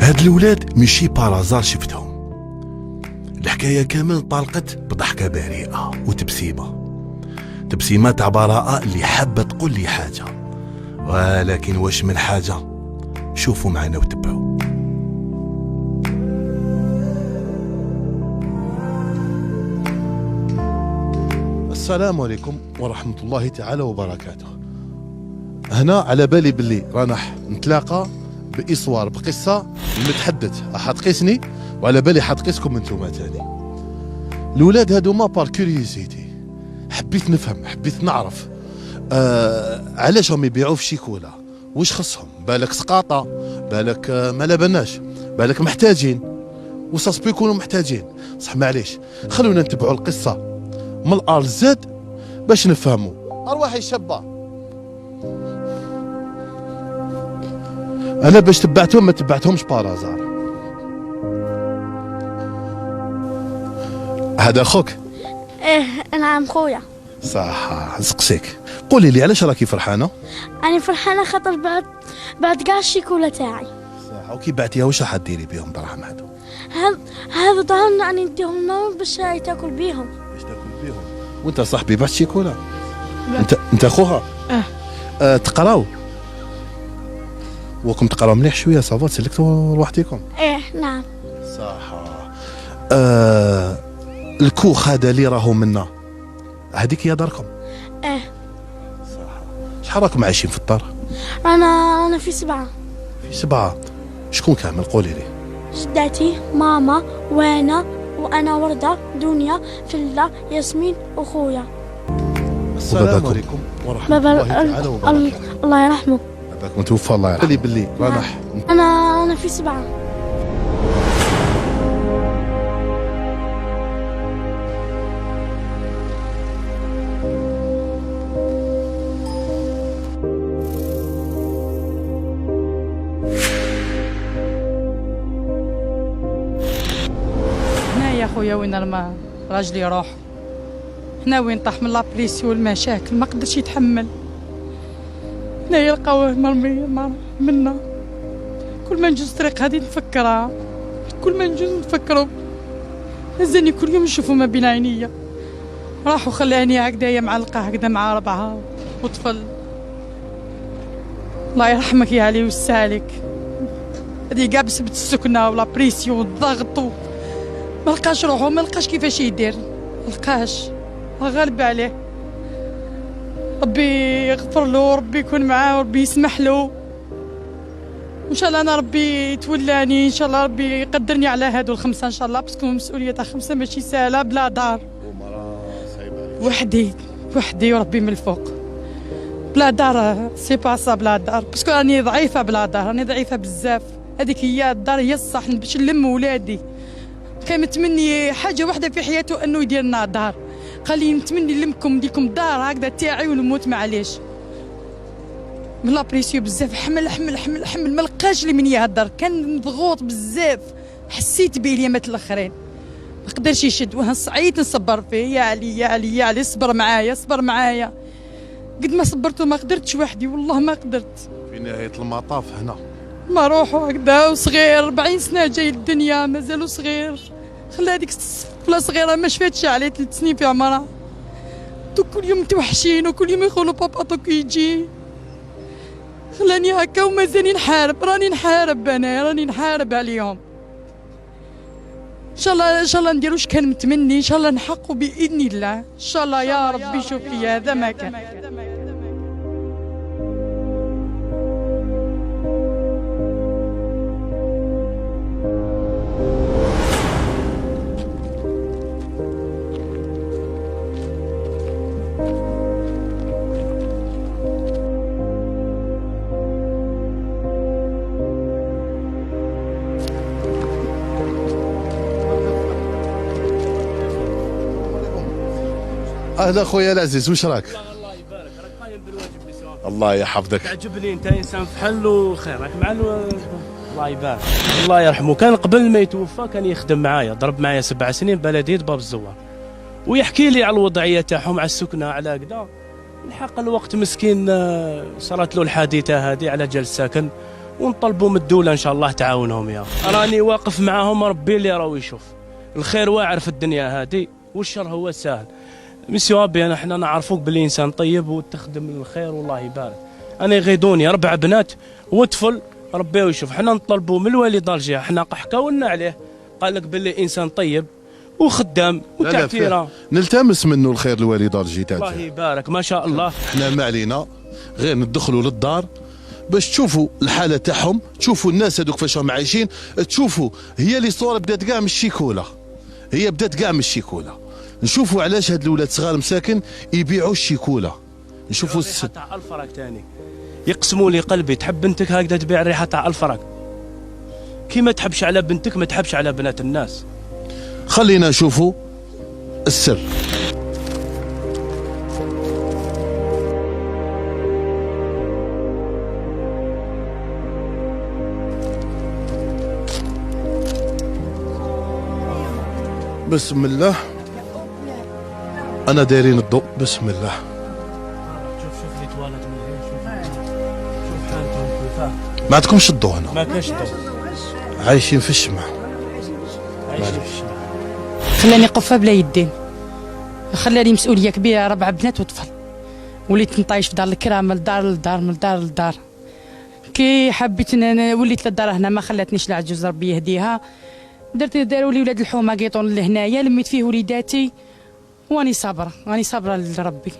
هاد الولاد ماشي بارازار شفتهم. الحكاية كامل طالقت بضحكة بريئة تبسيمة تاع براءة اللي حابة تقول لي حاجة، ولكن واش من حاجة؟ شوفوا معنا وتبعوا. السلام عليكم ورحمة الله تعالى وبركاته. هنا على بالي باللي رانا نتلاقى بإصوار بقصة المتحدث حتقيسني، وعلى بالي حتقيسكم انتوما تاني. الولاد هادوما بار كوريوزيتي، حبيت نفهم، حبيت نعرف علاش هم يبيعوا في شيكولا، واش خصهم؟ بالك سقاطة، بالك ما لبناش، بالك محتاجين، وصاص يكونوا محتاجين. صح معليش، خلونا نتبعوا القصة من الأ لزاد باش نفهموا. أرواحي الشابة، أنا باش تبعتهم ما تبعتهمش بارازار. هذا أخوك؟ ايه نعم خويا. صح، نسقسيك، قولي لي علاش راكي فرحانة؟ أنا فرحانة خاطر بعد كاع الشيكولا تاعي. صح، وكي بعتيها واش راح ديري بهم دراهم هادو؟ هذا دراهم راني نديهم لهم باش تاكل بيهم. باش تاكل بيهم؟ وانت صاحبي بعت شيكولا؟ انت اخوها؟ تقراو؟ وكم تقراو مليح شويه صافا تسلكتوا لوحديكم؟ ايه نعم. صح. الكوخ هذا اللي راهو منا هذيك هي داركم؟ ايه. صح. شحال راكم عايشين في الدار؟ انا في 7. في 7؟ شكون كامل قولي لي؟ جداتي، ماما، وانا وردة، دنيا، فلة، ياسمين، وخويا. السلام عليكم ورحمة الله تعالى وبركاته. الله يرحمه. هذاك متوفى الله يرحمه. باللي رانا انا في 7. يا خويا وين الماء راجلي يروح، هنا وين طاح من لابريسيو والمشاكل ما قدرش يتحمل. هنا يلقاوه مرمي منا، كل ما نجوز طريق هذه نفكرها، كل ما نجوز نفكرو. هزني كل يوم نشوفو ما بين عينيا، راحوا خلاني هكذايا معلقه هكذا مع 4 وطفل. الله يرحمك يا علي ويسالك، هذه كاع بسبب السكنه ولابريسيو والضغط ما لقاش روحو، ما لقاش كيفاش يدير، ما لقاش، غالب عليه. ربي يغفر له، ربي يكون معاه، وربي يسمح له. ان شاء الله انا ربي يتولاني، ان شاء الله ربي يقدرني على هادو ال5 ان شاء الله، باسكو مسؤوليه تاع 5 ماشي سهله بلا دار. وحدي وربي من الفوق بلا دار، سي با سا بلا دار، باسكو راني ضعيفه بلا دار، راني ضعيفه بزاف. هذيك هي الدار هي الصح باش نلم ولادي. كان متمني حاجه واحده في حياته انه يدير لنا دار، قال لي نتمني نلمكم نديركم دار هكذا تاعي ونموت معليش. من لابريسيو بزاف، حمل ما لقاش لي من يهدر، كان مضغوط بزاف، حسيت بيه اليامات الاخرين ما قدرش يشد، وصعيت نصبر فيه. يا علي صبر معايا قد ما صبرت ما قدرتش وحدي، والله ما قدرت. في نهايه المطاف هنا ما روحو هكذا وصغير 40 سنه جاي الدنيا مازالو صغير، خلى هذيك الطفله صغيره ما شفتش عليه 3 سنين في عمرها، كل يوم متوحشين وكل يوم يقولوا بابا دوك يجي. خلاني هكا ومازالني نحارب، راني نحارب عليهم. ان شاء الله نديرو واش كان متمني، ان شاء الله نحققوا باذن الله، ان شاء الله يا ربي. شوفي هذا ما كان. اهلا خويا العزيز، واش راك؟ الله يبارك، راك قايم بالواجب اللي سواه. الله يحفظك. تعجبني انت انسان فحل وخير، راك مع الله يبارك. الله يرحمه، كان قبل ما يتوفى كان يخدم معايا، ضرب معايا 7 سنين بلديه باب الزوار، ويحكي لي على الوضعيه تاعهم، على السكنه، على كذا. الحق الوقت مسكين صارت له الحادثه هذه على جال الساكن، ونطلبوا من الدوله ان شاء الله تعاونهم. يا راني واقف معاهم، ربي اللي راهو يشوف. الخير واعر في الدنيا هذه والشر هو سهل. مسيو ابي انا حنا نعرفوك باللي انسان طيب وتخدم الخير والله يبارك. انا يغيضوني 4 بنات وطفل، ربي يشوف. حنا نطلبوا من الوالد الجهه، حنا حكاولنا عليه قال لك باللي انسان طيب وخدام وتعتيره. نلتمس منه الخير الوالد الجي الله يبارك ما شاء الله. احنا ما علينا غير ندخلوا للدار باش تشوفوا الحاله تاعهم، تشوفوا الناس هذوك فاش راهم عايشين، تشوفوا هي اللي صوره بدات كاع من الشيكوله، هي بدات كاع من الشيكوله. نشوفوا علاش هاد الاولاد صغار مساكن يبيعوا الشيكوله. نشوفوا الريحه تاع الفرق ثاني يقسموا لي قلبي. تحب بنتك هكذا تبيع الريحه تاع الفرق، كي ما تحبش على بنتك ما تحبش على بنات الناس. خلينا نشوفوا السر. بسم الله. انا دايرين الضوء. بسم الله. شوف لي توالد من هنا. شوف حالتهم كيفاه. ما عندكمش الضوء هنا؟ ما كاش ضوء. عايشين في الشمع. عايشين في الشمع. خلاني قفه بلا يدين، خلاني مسؤوليه كبيره، 4 بنات وطفل. وليت نطايش في دار الكرام، من دار لدار من دار لدار. كي حبيت وليت للدار هنا ما خلاتنيش العجوز ربي يهديها. داروا لي ولاد الحومه قيطون لهنايا، لميت فيه وليداتي واني صابره، راني صابره لربي.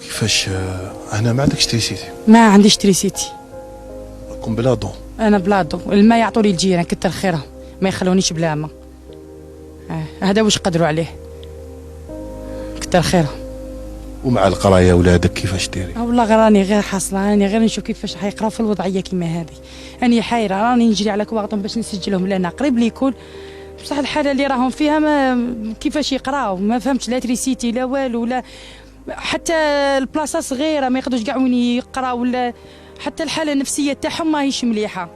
كيفاش هنا ما عندكش تريسيتي؟ ما عنديش تريسيتي، راكم بلا ضوء. انا بلا ضوء. الماء يعطوا لي الجيران كتر خيرهم، ما يخلونيش بلا ماء. هذا واش قدروا عليه، كتر خيرهم. ومع القرايه ولادك كيفاش ديري؟ والله راني غير حاصله، راني غير نشوف كيفاش حيقراو في الوضعيه كيما هذه. راني حايره، راني نجري على كواغطهم باش نسجلهم لنا قريب ليكول، بصح الحاله اللي راهم فيها ما كيفاش يقراو. ما فهمتش لا تريسيتي لا والو، لا حتى البلاصه صغيره ما يقدروش كاع وين يقراو، ولا حتى الحاله النفسيه تاعهم ماهيش مليحه.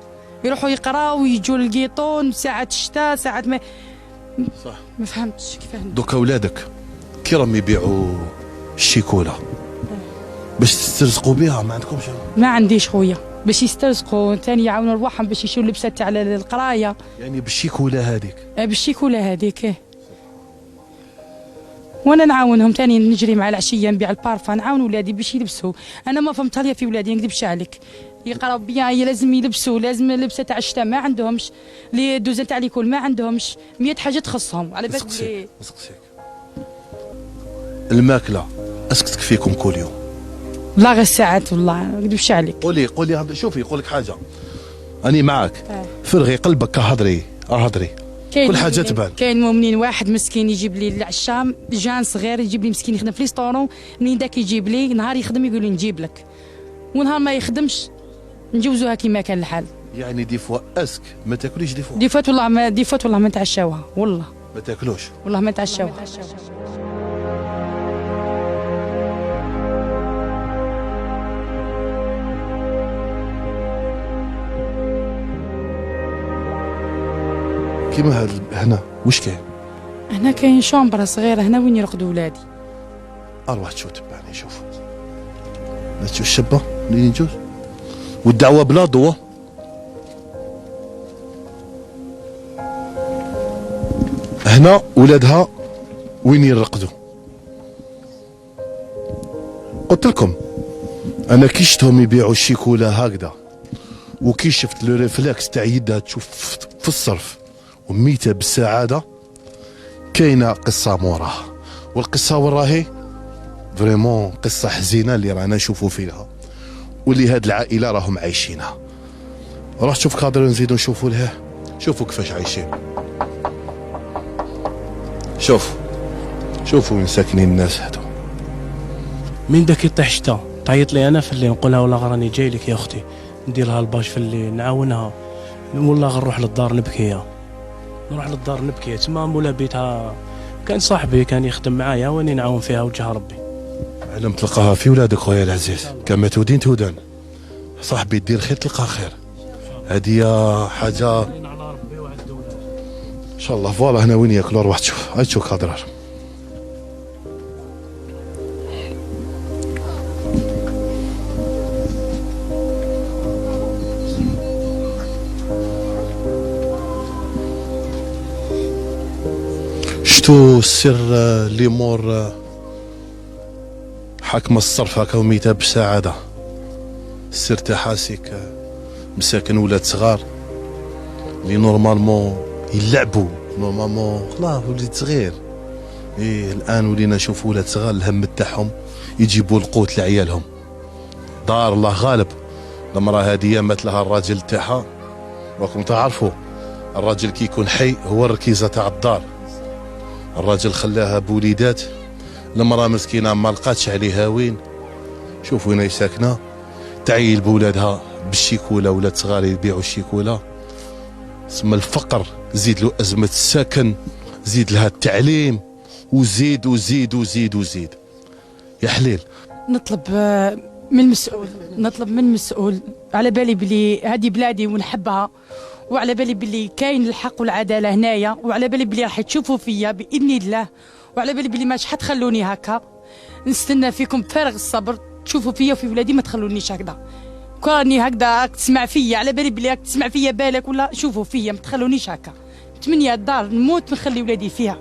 يروحوا يقراو ويجوا للقيطون ساعات الشتاء ساعات ما. صح. ما فهمتش كيفاه. دوكا ولادك كي راهم يبيعوا الشيكولا باش تسترزقوا بها، ما عندكمش؟ ما عنديش خويا باش يسترزقوا، ثاني يعاونوا رواحهم باش يشريو اللبسه تاع القرايه. يعني بالشيكولا هذيك؟ بالشيكولا هذيك. وانا نعاونهم ثاني، نجري مع العشيه نبيع البارفان، نعاون ولادي باش يلبسوا. انا ما فهمتها ليا في ولادي، نكذبش عليك، يقراو بيان لازم يلبسوا، لازم اللبسه تاع الشتاء ما عندهمش، لي الدوزه تاع ليكول ما عندهمش، 100 حاجه تخصهم. على بالك نسقسيك الماكله اسك تكفيكم كل يوم؟ لا غير ساعات والله، ما نكذبش عليك. قولي شوفي يقول لك حاجه، اني معاك. فرغي قلبك، هضري هضري، كل حاجه تبان. كاين مؤمنين واحد مسكين يجيب لي العشام، جان صغير يجيب لي مسكين يخدم في ليستورون، منين داك يجيب لي نهار يخدم يقول لي نجيب لك، ونهار ما يخدمش نجوزوها كيما كان الحال. يعني دي فوا اسك ما تاكليش دي فوا؟ دي فوت والله ما نتعشاوها، والله ما تاكلوش، والله ما نتعشاوها. كيما هنا واش كاين؟ هنا كاين شومبرا صغيره هنا وين يرقدوا ولادي. اروح تشوف تبعني، شوف لا تشوف الشبه منين نجوز، والدعوه بلا ضوء. هنا ولادها وين يرقدوا؟ قلت لكم انا كي شفتهم يبيعوا الشيكولا هكذا، وكي شفت لو ريفلكس تاع يدها تشوف في الصرف وميته بالسعاده، كاينه قصه موراها، والقصه وراهي فريمون قصه حزينه اللي رانا نشوفوا فيها، واللي هاد العائله راهم عايشينها. راح شوف قادر نزيدو نشوفوا لها، شوفوا كيفاش عايشين، شوفوا وين ساكنين الناس هادو. من داك يطيح شتا تعيط لي انا في الليل، نقولها والله راني جاي لك يا اختي، ندير لها الباش في الليل نعاونها، والله غنروح للدار نبكي، نروح للدار نبكي. تما مولا بيتها كان صاحبي كان يخدم معايا واني نعاون فيها وجه ربي. علم تلقاها في ولادك خويا العزيز، كما تودين تودان، صاحبي دير خير تلقى خير، هذه حاجه ان شاء الله. فوالا هنا وين ياكلوا، روح تشوف، هاي تشوف خضرار. شفتوا السر اللي مور حكم الصرف هكا وميتها بالسعادة. السر تاع حاسيك مساكن ولاد صغار اللي نورمالمون يلعبوا، نورمالمون خلاص وليد صغير. إيه الآن ولينا نشوف ولاد صغار الهم تاعهم يجيبوا القوت لعيالهم. دار الله غالب. المرأة هذه مات لها الراجل تاعها، راكم تعرفوا الراجل كي يكون حي هو الركيزة تاع الدار. الراجل خلاها بوليدات، المرأة مسكينة ما لقاتش عليها وين. شوف وين هي ساكنة، تعيل بولادها بالشيكولا، ولاد صغار يبيعوا الشيكولا. ثم الفقر زيد له أزمة السكن، زيد لها التعليم، وزيد وزيد وزيد وزيد. يا حليل نطلب من المسؤول على بالي بلي هذه بلادي ونحبها، وعلى بالي بلي كاين الحق والعداله هنايا، وعلى بالي بلي راح تشوفوا فيا باذن الله، وعلى بالي بلي ماش حتخلوني هكا. نستنى فيكم بفارغ الصبر تشوفوا فيا وفي ولادي، ما تخلونيش هكذا. كوني هكذا تسمع فيا على بالي بلي تسمع فيا بالك ولا شوفوا فيا، ما تخلونيش هكا. متمنيه الدار نموت نخلي ولادي فيها،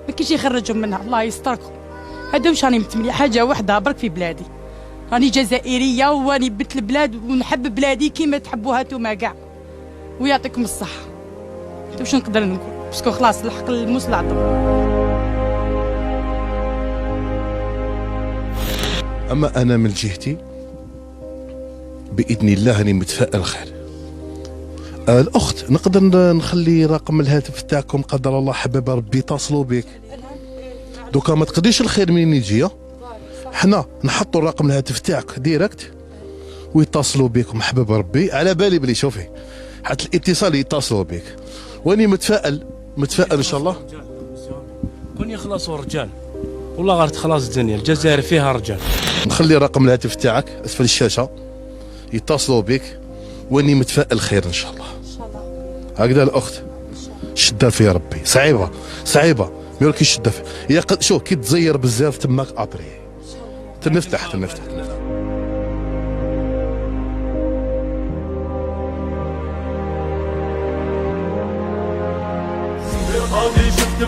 ما كاينش يخرجهم منها، الله يستركم. هذا واش راني متمنيه، حاجه واحده برك في بلادي. راني جزائريه واني بنت البلاد ونحب بلادي كيما تحبوها نتوما كاع، ويعطيكم الصحه. واش نقدر نقول، باسكو خلاص الحق الموس العظم. اما انا من جهتي باذن الله راني متفائل خير. الاخت نقدر نخلي رقم الهاتف تاعكم، قدر الله حباب ربي يتصلوا بك. دوكا ما تقديش الخير منين يجي، حنا نحطوا الرقم الهاتف تاعك ديريكت ويتصلوا بك محبب ربي. على بالي بلي شوفي حتى الاتصال يتصلوا بك، واني متفائل ان شاء الله. كون يخلصوا الرجال والله غير تخلص الدنيا. الجزائر فيها رجال. نخلي رقم الهاتف تاعك اسفل الشاشه يتصلوا بك، واني متفائل خير ان شاء الله. هكذا الاخت شده في ربي، صعيبه ما يقولكش شده في. هي شوف كي تزير بزاف تماك اطري تنفتح. غادي شفت